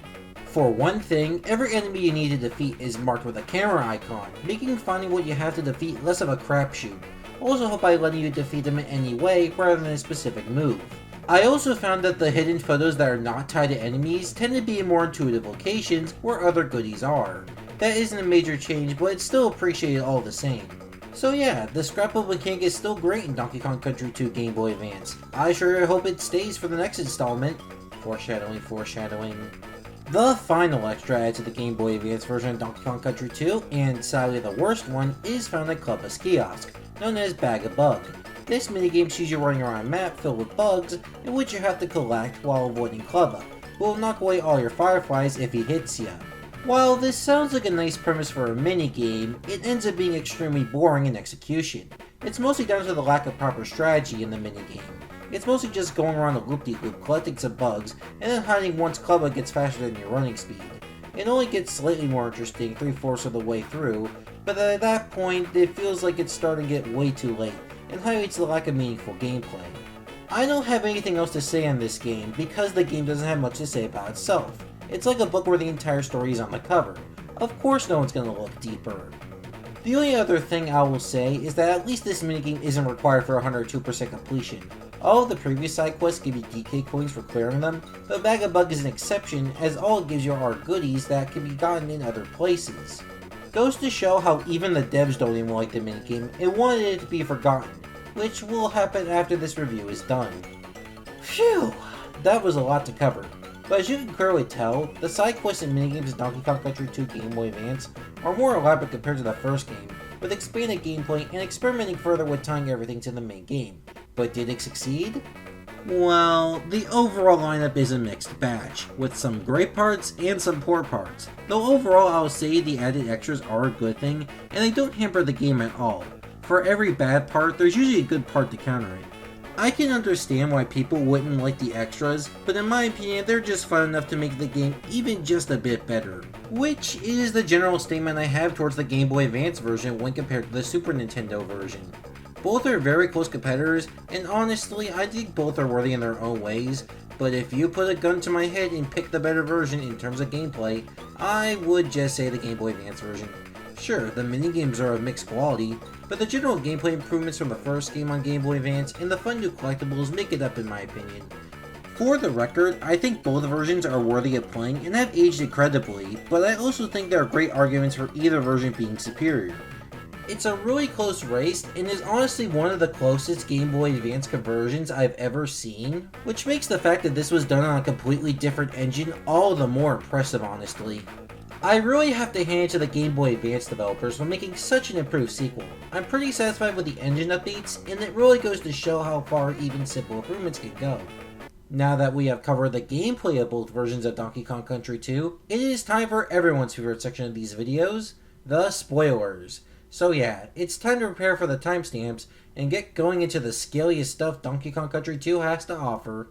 For one thing, every enemy you need to defeat is marked with a camera icon, making finding what you have to defeat less of a crapshoot, also help by letting you defeat them in any way rather than a specific move. I also found that the hidden photos that are not tied to enemies tend to be in more intuitive locations where other goodies are. That isn't a major change, but it's still appreciated all the same. So yeah, the scrapbook mechanic is still great in Donkey Kong Country 2 Game Boy Advance. I sure hope it stays for the next installment. Foreshadowing. The final extra added to the Game Boy Advance version of Donkey Kong Country 2, and sadly the worst one, is found at Clubba's Kiosk, known as Bag a Bug. This minigame sees you running around a map filled with bugs, in which you have to collect while avoiding Clubba, who will knock away all your fireflies if he hits ya. While this sounds like a nice premise for a minigame, it ends up being extremely boring in execution. It's mostly down to the lack of proper strategy in the minigame. It's mostly just going around a loop-de-loop collecting some bugs, and then hiding once Clubba gets faster than your running speed. It only gets slightly more interesting 3/4 of the way through, but at that point it feels like it's starting to get way too late, and highlights the lack of meaningful gameplay. I don't have anything else to say on this game because the game doesn't have much to say about itself. It's like a book where the entire story is on the cover. Of course no one's gonna look deeper. The only other thing I will say is that at least this minigame isn't required for 102% completion. All of the previous side quests give you DK coins for clearing them, but Bag a Bug is an exception as all it gives you are goodies that can be gotten in other places. Goes to show how even the devs don't even like the minigame and wanted it to be forgotten, which will happen after this review is done. Phew, that was a lot to cover. But as you can clearly tell, the side quests and minigames in Donkey Kong Country 2 Game Boy Advance are more elaborate compared to the first game, with expanded gameplay and experimenting further with tying everything to the main game. But did it succeed? Well, the overall lineup is a mixed batch, with some great parts and some poor parts. Though overall I will say the added extras are a good thing, and they don't hamper the game at all. For every bad part, there's usually a good part to counter it. I can understand why people wouldn't like the extras, but in my opinion they're just fun enough to make the game even just a bit better. Which is the general statement I have towards the Game Boy Advance version when compared to the Super Nintendo version. Both are very close competitors, and honestly I think both are worthy in their own ways, but if you put a gun to my head and pick the better version in terms of gameplay, I would just say the Game Boy Advance version. Sure, the minigames are of mixed quality, but the general gameplay improvements from the first game on Game Boy Advance and the fun new collectibles make it up in my opinion. For the record, I think both versions are worthy of playing and have aged incredibly, but I also think there are great arguments for either version being superior. It's a really close race and is honestly one of the closest Game Boy Advance conversions I've ever seen, which makes the fact that this was done on a completely different engine all the more impressive honestly. I really have to hand it to the Game Boy Advance developers for making such an improved sequel. I'm pretty satisfied with the engine updates, and it really goes to show how far even simple improvements can go. Now that we have covered the gameplay of both versions of Donkey Kong Country 2, it is time for everyone's favorite section of these videos, the spoilers. So yeah, it's time to prepare for the timestamps and get going into the scariest stuff Donkey Kong Country 2 has to offer.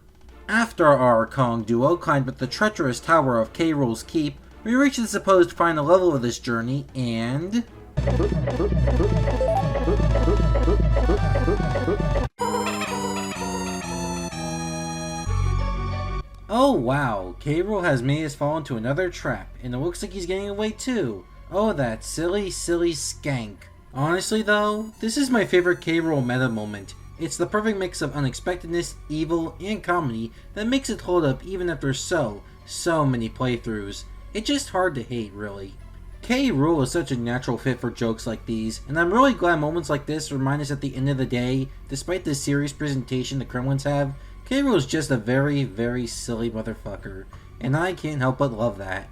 After our Kong duo climbed up the treacherous tower of K. Rool's Keep, we reached the supposed final level of this journey, and... oh wow, K. Rool has made us fall into another trap, and it looks like he's getting away too. Oh, that silly skank. Honestly though, this is my favorite K. Rool meta moment. It's the perfect mix of unexpectedness, evil, and comedy that makes it hold up even after so many playthroughs. It's just hard to hate, really. K. Rool is such a natural fit for jokes like these, and I'm really glad moments like this remind us at the end of the day, despite the serious presentation the Kremlins have, K. Rool is just a very silly motherfucker, and I can't help but love that.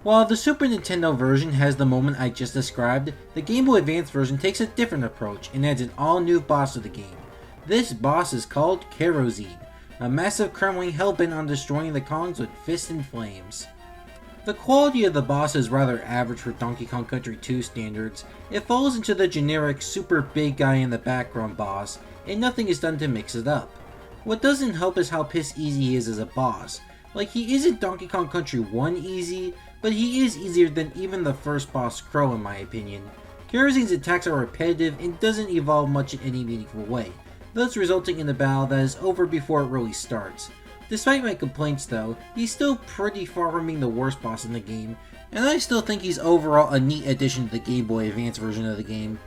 While the Super Nintendo version has the moment I just described, the Game Boy Advance version takes a different approach and adds an all-new boss to the game. This boss is called Kerosene, a massive Kremlin hell-bent on destroying the Kongs with fists and flames. The quality of the boss is rather average for Donkey Kong Country 2 standards. It falls into the generic super big guy in the background boss, and nothing is done to mix it up. What doesn't help is how piss easy he is as a boss. Like, he isn't Donkey Kong Country 1 easy, but he is easier than even the first boss Crow in my opinion. Kerosene's attacks are repetitive and doesn't evolve much in any meaningful way, thus resulting in a battle that is over before it really starts. Despite my complaints though, he's still pretty far from being the worst boss in the game, and I still think he's overall a neat addition to the Game Boy Advance version of the game.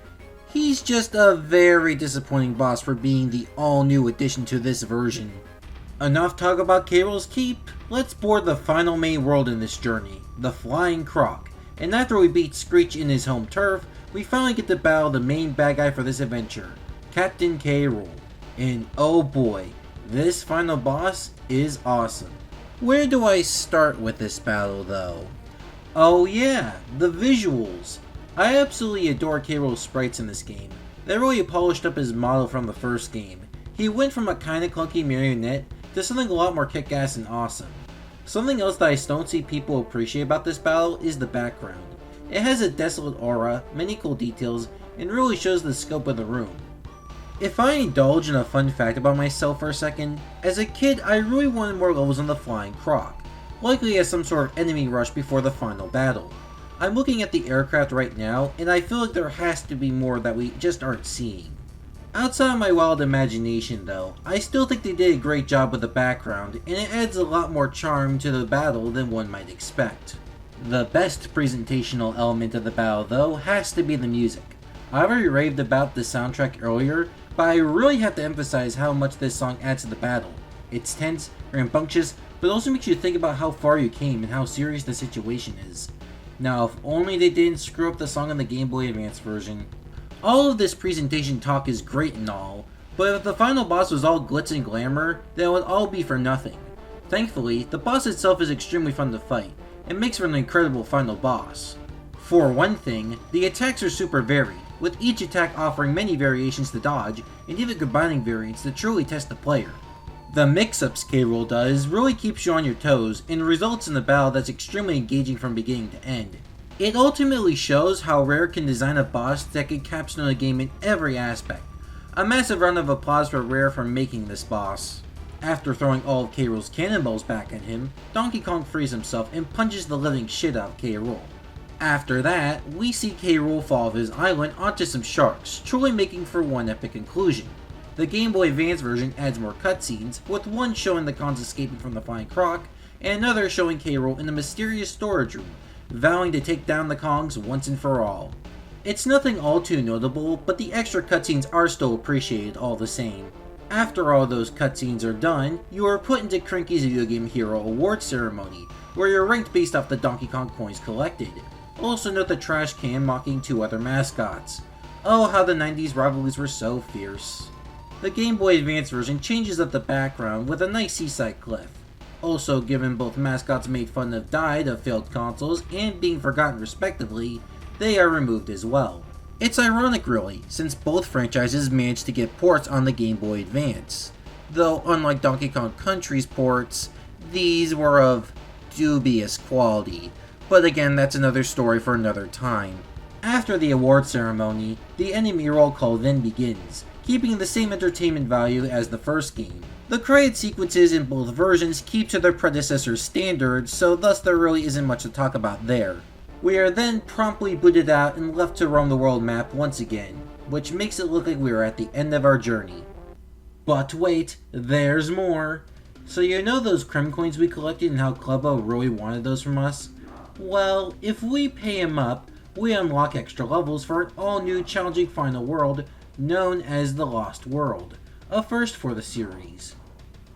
He's just a very disappointing boss for being the all-new addition to this version. Enough talk about K. Rool's Keep, let's board the final main world in this journey, the Flying Croc. And after we beat Screech in his home turf, we finally get to battle the main bad guy for this adventure, Captain K. Rool. And oh boy, this final boss is awesome. Where do I start with this battle though? Oh yeah, the visuals. I absolutely adore K. Rool's sprites in this game. They really polished up his model from the first game. He went from a kinda clunky marionette to something a lot more kick-ass and awesome. Something else that I don't see people appreciate about this battle is the background. It has a desolate aura, many cool details, and really shows the scope of the room. If I indulge in a fun fact about myself for a second, as a kid I really wanted more levels on the Flying Croc, likely as some sort of enemy rush before the final battle. I'm looking at the aircraft right now, and I feel like there has to be more that we just aren't seeing. Outside of my wild imagination though, I still think they did a great job with the background, and it adds a lot more charm to the battle than one might expect. The best presentational element of the battle though has to be the music. I already raved about the soundtrack earlier, but I really have to emphasize how much this song adds to the battle. It's tense, rambunctious, but also makes you think about how far you came and how serious the situation is. Now if only they didn't screw up the song in the Game Boy Advance version. All of this presentation talk is great and all, but if the final boss was all glitz and glamour, then it would all be for nothing. Thankfully, the boss itself is extremely fun to fight, and makes for an incredible final boss. For one thing, the attacks are super varied, with each attack offering many variations to dodge, and even combining variants to truly test the player. The mix-ups K. Rool does really keeps you on your toes, and results in a battle that's extremely engaging from beginning to end. It ultimately shows how Rare can design a boss that can capstone a game in every aspect. A massive round of applause for Rare for making this boss. After throwing all of K. Rool's cannonballs back at him, Donkey Kong frees himself and punches the living shit out of K. Rool. After that, we see K. Rool fall off his island onto some sharks, truly making for one epic conclusion. The Game Boy Advance version adds more cutscenes, with one showing the Kongs escaping from the Flying Croc, and another showing K. Rool in a mysterious storage room, vowing to take down the Kongs once and for all. It's nothing all too notable, but the extra cutscenes are still appreciated all the same. After all those cutscenes are done, you are put into Cranky's Video Game Hero Award Ceremony, where you're ranked based off the Donkey Kong coins collected. Also note the trash can mocking two other mascots. Oh, how the 90s rivalries were so fierce. The Game Boy Advance version changes up the background with a nice seaside cliff. Also, given both mascots made fun of died of failed consoles and being forgotten respectively, they are removed as well. It's ironic really, since both franchises managed to get ports on the Game Boy Advance. Though unlike Donkey Kong Country's ports, these were of dubious quality. But again, that's another story for another time. After the award ceremony, the enemy roll call then begins, keeping the same entertainment value as the first game. The credit sequences in both versions keep to their predecessor's standards, so thus there really isn't much to talk about there. We are then promptly booted out and left to roam the world map once again, which makes it look like we are at the end of our journey. But wait, there's more! So you know those Creme coins we collected and how Clubbo really wanted those from us? Well, if we pay him up, we unlock extra levels for an all-new challenging final world known as the Lost World, a first for the series.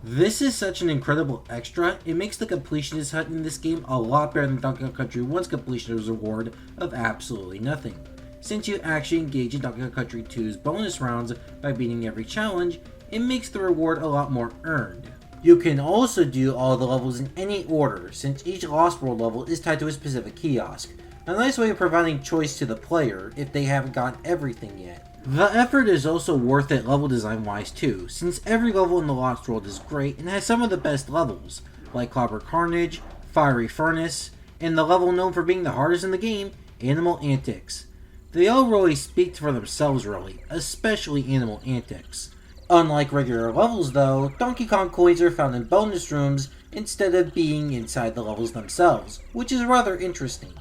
This is such an incredible extra, it makes the completionist hut in this game a lot better than Donkey Kong Country 1's completionist reward of absolutely nothing. Since you actually engage in Donkey Kong Country 2's bonus rounds by beating every challenge, it makes the reward a lot more earned. You can also do all the levels in any order, since each Lost World level is tied to a specific kiosk. A nice way of providing choice to the player if they haven't gotten everything yet. The effort is also worth it level design wise too, since every level in the Lost World is great and has some of the best levels, like Clobber Carnage, Fiery Furnace, and the level known for being the hardest in the game, Animal Antics. They all really speak for themselves really, especially Animal Antics. Unlike regular levels though, Donkey Kong coins are found in bonus rooms instead of being inside the levels themselves, which is rather interesting.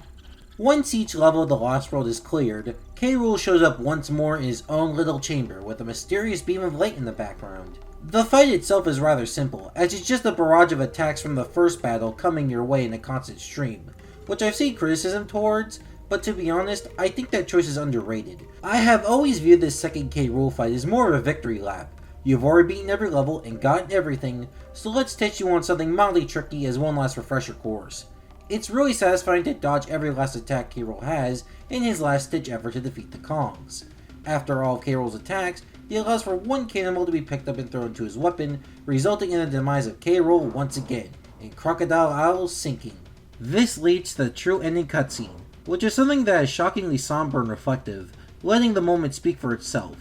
Once each level of the Lost World is cleared, K. Rool shows up once more in his own little chamber with a mysterious beam of light in the background. The fight itself is rather simple, as it's just a barrage of attacks from the first battle coming your way in a constant stream, which I've seen criticism towards, but to be honest, I think that choice is underrated. I have always viewed this second K. Rool fight as more of a victory lap. You've already beaten every level and gotten everything, so let's test you on something mildly tricky as one last refresher course. It's really satisfying to dodge every last attack K. Rool has in his last-ditch effort to defeat the Kongs. After all of K. Rool's attacks, he allows for one cannonball to be picked up and thrown into his weapon, resulting in the demise of K. Rool once again, and Crocodile Owl sinking. This leads to the true ending cutscene, which is something that is shockingly somber and reflective, letting the moment speak for itself.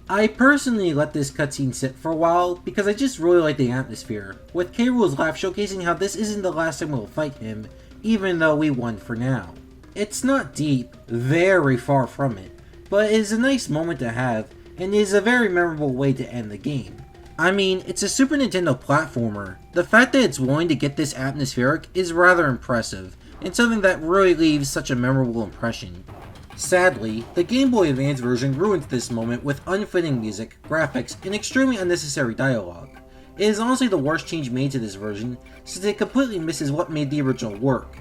I personally let this cutscene sit for a while because I just really like the atmosphere, with K. Rool's laugh showcasing how this isn't the last time we'll fight him, even though we won for now. It's not deep, very far from it, but it is a nice moment to have, and is a very memorable way to end the game. I mean, it's a Super Nintendo platformer. The fact that it's willing to get this atmospheric is rather impressive, and something that really leaves such a memorable impression. Sadly, the Game Boy Advance version ruins this moment with unfitting music, graphics, and extremely unnecessary dialogue. It is honestly the worst change made to this version, since it completely misses what made the original work.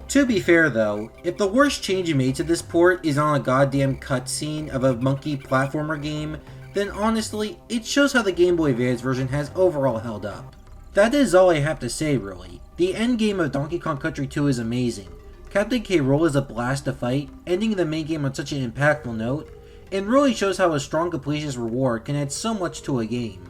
To be fair though, if the worst change made to this port is on a goddamn cutscene of a monkey platformer game, then honestly, it shows how the Game Boy Advance version has overall held up. That is all I have to say really. The endgame of Donkey Kong Country 2 is amazing. Captain K. Rool is a blast to fight, ending the main game on such an impactful note, and really shows how a strong completionist reward can add so much to a game.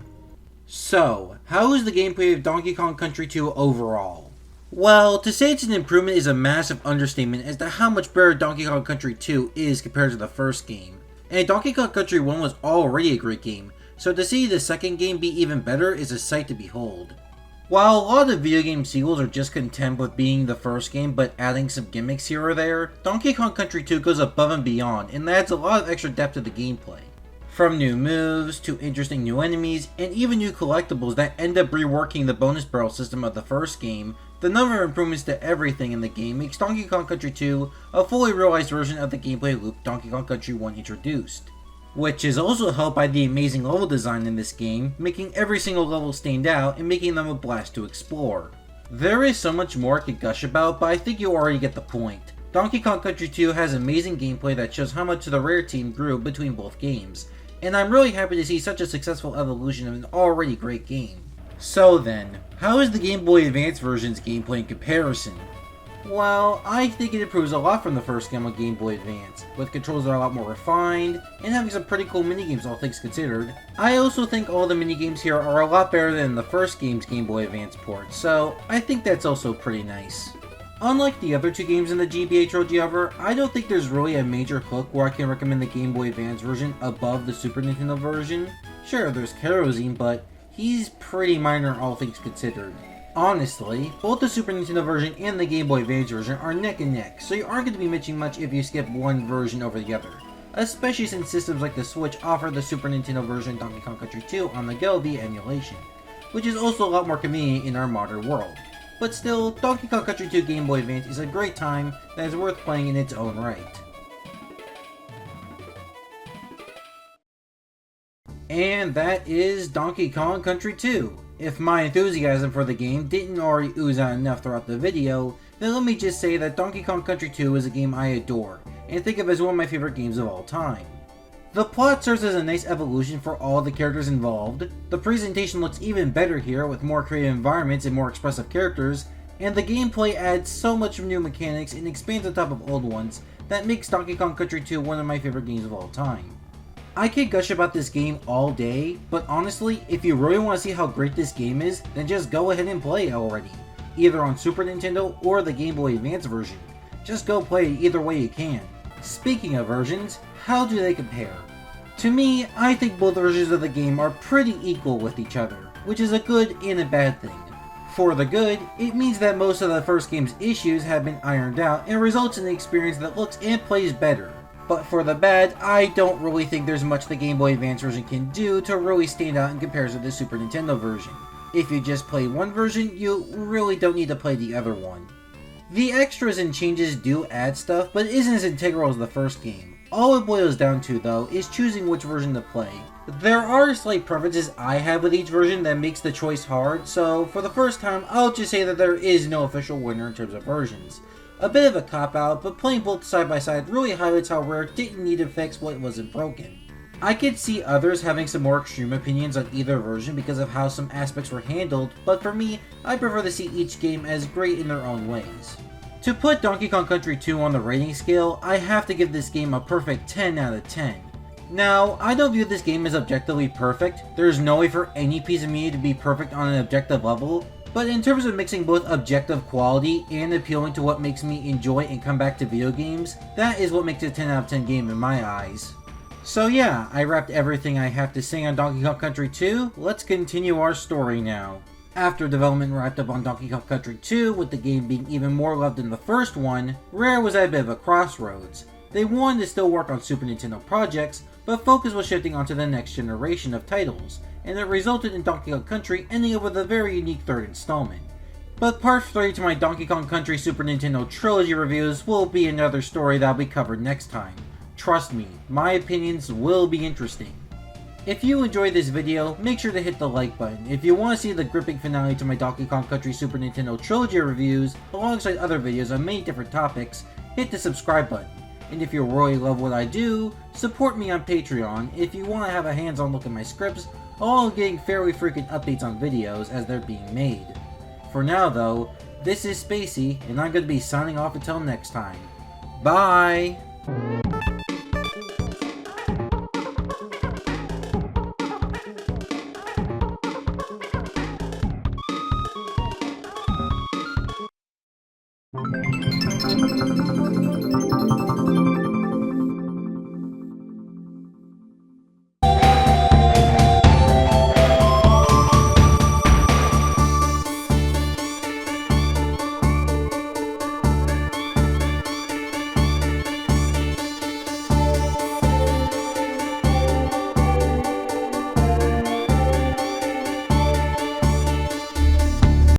So, how is the gameplay of Donkey Kong Country 2 overall? Well, to say it's an improvement is a massive understatement as to how much better Donkey Kong Country 2 is compared to the first game. And Donkey Kong Country 1 was already a great game, so to see the second game be even better is a sight to behold. While a lot of video game sequels are just content with being the first game but adding some gimmicks here or there, Donkey Kong Country 2 goes above and beyond and adds a lot of extra depth to the gameplay. From new moves, to interesting new enemies, and even new collectibles that end up reworking the bonus barrel system of the first game, the number of improvements to everything in the game makes Donkey Kong Country 2 a fully realized version of the gameplay loop Donkey Kong Country 1 introduced. Which is also helped by the amazing level design in this game, making every single level stand out and making them a blast to explore. There is so much more I could gush about, but I think you already get the point. Donkey Kong Country 2 has amazing gameplay that shows how much the Rare team grew between both games, and I'm really happy to see such a successful evolution of an already great game. So then, how is the Game Boy Advance version's gameplay in comparison? Well, I think it improves a lot from the first game on Game Boy Advance, with controls that are a lot more refined, and having some pretty cool minigames all things considered. I also think all the minigames here are a lot better than the first game's Game Boy Advance port, so I think that's also pretty nice. Unlike the other two games in the GBA trilogy, however, I don't think there's really a major hook where I can recommend the Game Boy Advance version above the Super Nintendo version. Sure, there's Kerosene, but he's pretty minor all things considered. Honestly, both the Super Nintendo version and the Game Boy Advance version are neck and neck, so you aren't going to be missing much if you skip one version over the other, especially since systems like the Switch offer the Super Nintendo version Donkey Kong Country 2 on the go via emulation, which is also a lot more convenient in our modern world. But still, Donkey Kong Country 2 Game Boy Advance is a great time that is worth playing in its own right. And that is Donkey Kong Country 2. If my enthusiasm for the game didn't already ooze out enough throughout the video, then let me just say that Donkey Kong Country 2 is a game I adore, and think of as one of my favorite games of all time. The plot serves as a nice evolution for all the characters involved, the presentation looks even better here with more creative environments and more expressive characters, and the gameplay adds so much new mechanics and expands on top of old ones that makes Donkey Kong Country 2 one of my favorite games of all time. I could gush about this game all day, but honestly, if you really want to see how great this game is, then just go ahead and play it already, either on Super Nintendo or the Game Boy Advance version. Just go play it either way you can. Speaking of versions, how do they compare? To me, I think both versions of the game are pretty equal with each other, which is a good and a bad thing. For the good, it means that most of the first game's issues have been ironed out and results in an experience that looks and plays better. But for the bad, I don't really think there's much the Game Boy Advance version can do to really stand out in comparison to the Super Nintendo version. If you just play one version, you really don't need to play the other one. The extras and changes do add stuff, but it isn't as integral as the first game. All it boils down to, though, is choosing which version to play. There are slight preferences I have with each version that makes the choice hard, so for the first time, I'll just say that there is no official winner in terms of versions. A bit of a cop-out, but playing both side by side really highlights how Rare didn't need to fix what wasn't broken. I could see others having some more extreme opinions on either version because of how some aspects were handled, but for me, I prefer to see each game as great in their own ways. To put Donkey Kong Country 2 on the rating scale, I have to give this game a perfect 10 out of 10. Now, I don't view this game as objectively perfect. There's no way for any piece of media to be perfect on an objective level, but in terms of mixing both objective quality and appealing to what makes me enjoy and come back to video games, that is what makes it a 10 out of 10 game in my eyes. So yeah, I wrapped everything I have to say on Donkey Kong Country 2, let's continue our story now. After development wrapped up on Donkey Kong Country 2, with the game being even more loved than the first one, Rare was at a bit of a crossroads. They wanted to still work on Super Nintendo projects, but focus was shifting onto the next generation of titles, and it resulted in Donkey Kong Country ending up with a very unique third installment. But part 3 to my Donkey Kong Country Super Nintendo Trilogy reviews will be another story that'll be covered next time. Trust me, my opinions will be interesting. If you enjoyed this video, make sure to hit the like button. If you want to see the gripping finale to my Donkey Kong Country Super Nintendo Trilogy reviews, alongside other videos on many different topics, hit the subscribe button. And if you really love what I do, support me on Patreon if you want to have a hands-on look at my scripts, all getting fairly frequent updates on videos as they're being made. For now though, this is Spacey, and I'm going to be signing off until next time. Bye!